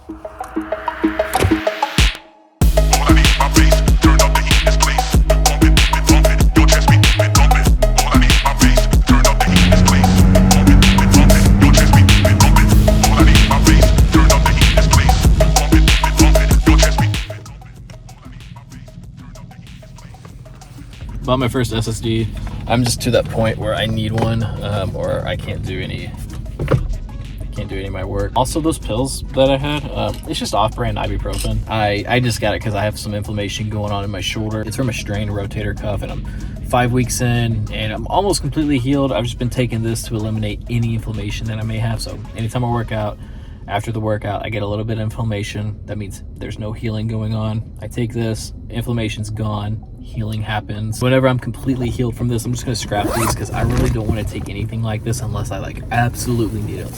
Bought my first SSD. I'm just to that point where I need one, or I can't do any of my work. Also, those pills that I had, it's just off-brand ibuprofen. I just got it because I have some inflammation going on in my shoulder. It's from a strained rotator cuff, and I'm 5 weeks in, and I'm almost completely healed. I've just been taking this to eliminate any inflammation that I may have. So anytime I work out, after the workout, I get a little bit of inflammation. That means there's no healing going on. I take this, inflammation's gone, healing happens. Whenever I'm completely healed from this, I'm just gonna scrap these because I really don't want to take anything like this unless I like absolutely need it.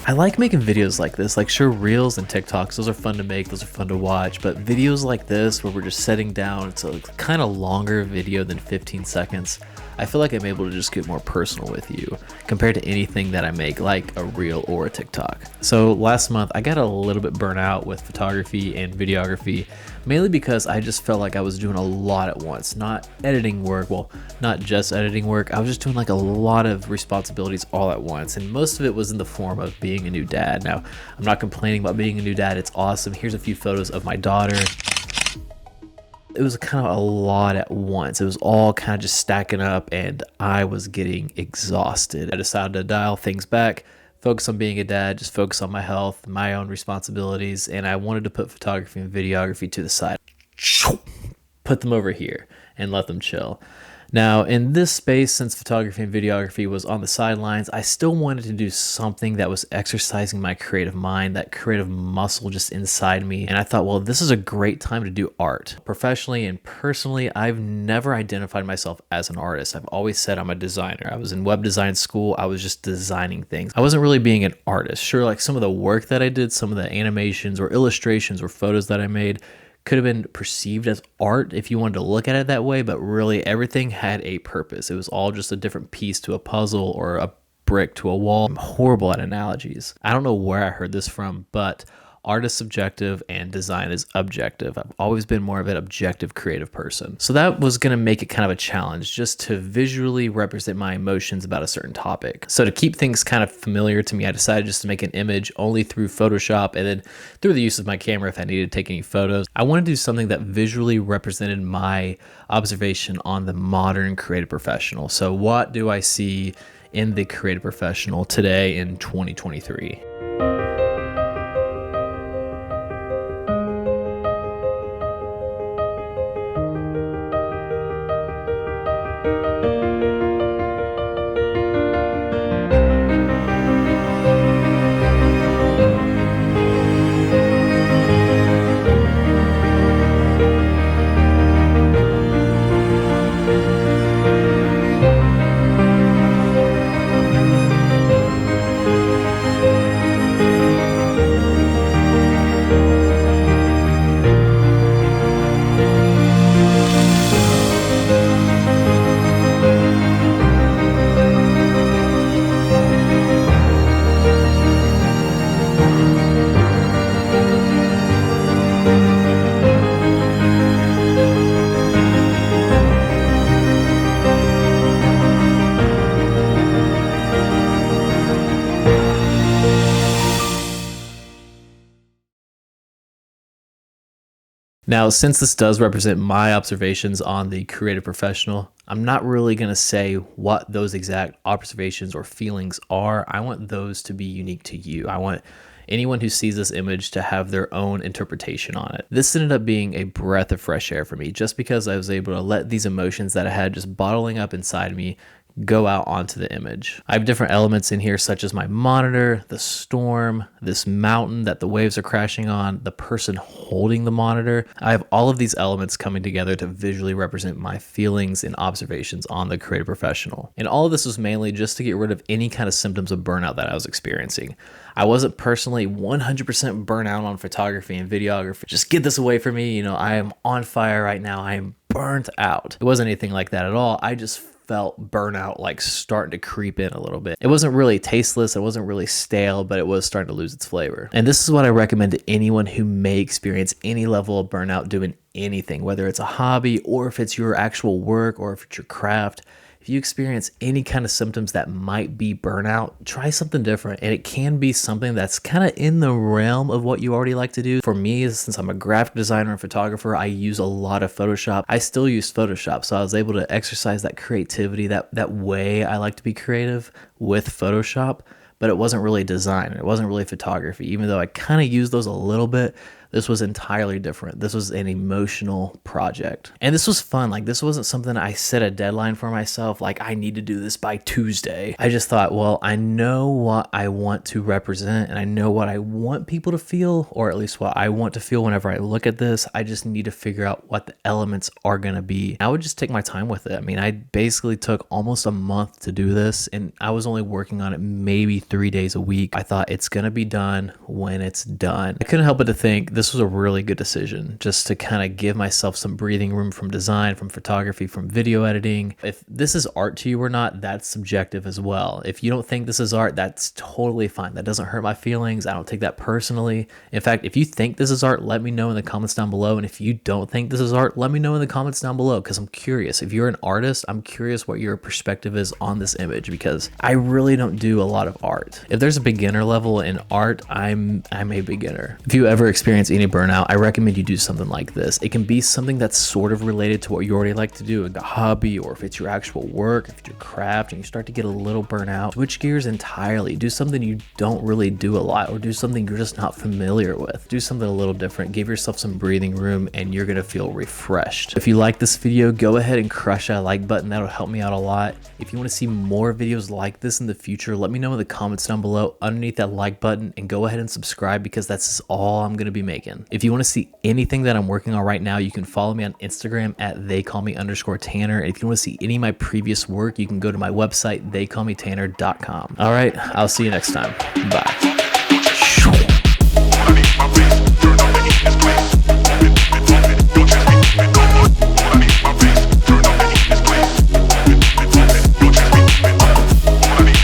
I like making videos like this. Like, sure, reels and TikToks, those are fun to make, those are fun to watch, but videos like this where we're just sitting down, it's a kind of longer video than 15 seconds. I feel like I'm able to just get more personal with you compared to anything that I make, like a reel or a TikTok. So last month, I got a little bit burnt out with photography and videography, mainly because I just felt like I was doing a lot at once, not editing work, well, not just editing work, I was just doing like a lot of responsibilities all at once, and most of it was in the form of being a new dad. Now, I'm not complaining about being a new dad, it's awesome. Here's a few photos of my daughter. It was kind of a lot at once. It was all kind of just stacking up, and I was getting exhausted. I decided to dial things back, focus on being a dad, just focus on my health, my own responsibilities, and I wanted to put photography and videography to the side. Put them over here and let them chill. Now, in this space, since photography and videography was on the sidelines, I still wanted to do something that was exercising my creative mind, that creative muscle just inside me. And I thought, well, this is a great time to do art. Professionally and personally, I've never identified myself as an artist. I've always said I'm a designer. I was in web design school. I was just designing things. I wasn't really being an artist. Sure, like some of the work that I did, some of the animations or illustrations or photos that I made could have been perceived as art if you wanted to look at it that way, but really everything had a purpose. It was all just a different piece to a puzzle or a brick to a wall. I'm horrible at analogies. I don't know where I heard this from, but art is subjective and design is objective. I've always been more of an objective creative person. So that was going to make it kind of a challenge just to visually represent my emotions about a certain topic. So to keep things kind of familiar to me, I decided just to make an image only through Photoshop and then through the use of my camera if I needed to take any photos. I wanted to do something that visually represented my observation on the modern creative professional. So what do I see in the creative professional today in 2023? Now, since this does represent my observations on the creative professional, I'm not really going to say what those exact observations or feelings are. I want those to be unique to you. I want anyone who sees this image to have their own interpretation on it. This ended up being a breath of fresh air for me, just because I was able to let these emotions that I had just bottling up inside me go out onto the image. I have different elements in here such as my monitor, the storm, this mountain that the waves are crashing on, the person holding the monitor. I have all of these elements coming together to visually represent my feelings and observations on the creative professional. And all of this was mainly just to get rid of any kind of symptoms of burnout that I was experiencing. I wasn't personally 100% burnout on photography and videography. Just get this away from me. I am on fire right now. I am burnt out. It wasn't anything like that at all. I just felt burnout like starting to creep in a little bit. It wasn't really tasteless, it wasn't really stale, but it was starting to lose its flavor. And this is what I recommend to anyone who may experience any level of burnout doing anything, whether it's a hobby or if it's your actual work or if it's your craft. If you experience any kind of symptoms that might be burnout, try something different. And it can be something that's kind of in the realm of what you already like to do. For me, since I'm a graphic designer and photographer, I use a lot of Photoshop. I still use Photoshop, so I was able to exercise that creativity, that way I like to be creative with Photoshop. But it wasn't really design. It wasn't really photography. Even though I kind of used those a little bit, this was entirely different. This was an emotional project. And this was fun. Like, this wasn't something I set a deadline for myself. Like, I need to do this by Tuesday. I just thought, well, I know what I want to represent and I know what I want people to feel, or at least what I want to feel whenever I look at this. I just need to figure out what the elements are going to be. I would just take my time with it. I mean, I basically took almost a month to do this and I was only working on it maybe 3 days a week. I thought it's going to be done when it's done. I couldn't help but to think this was a really good decision, just to kind of give myself some breathing room from design, from photography, from video editing. If this is art to you or not, that's subjective as well. If you don't think this is art, that's totally fine. That doesn't hurt my feelings. I don't take that personally. In fact, if you think this is art, let me know in the comments down below. And if you don't think this is art, let me know in the comments down below, because I'm curious. If you're an artist, I'm curious what your perspective is on this image, because I really don't do a lot of art. If there's a beginner level in art, I'm a beginner. If you ever experience any burnout, I recommend you do something like this. It can be something that's sort of related to what you already like to do, like a hobby, or if it's your actual work, if it's your craft and you start to get a little burnout, switch gears entirely. Do something you don't really do a lot, or do something you're just not familiar with. Do something a little different. Give yourself some breathing room and you're gonna feel refreshed. If you like this video, go ahead and crush that like button. That'll help me out a lot. If you want to see more videos like this in the future, let me know in the comments down below underneath that like button, and go ahead and subscribe, because that's all I'm gonna be making. If you want to see anything that I'm working on right now, you can follow me on Instagram at theycallme_Tanner. And if you want to see any of my previous work, you can go to my website, theycallmetanner.com. All right, I'll see you next time. Bye.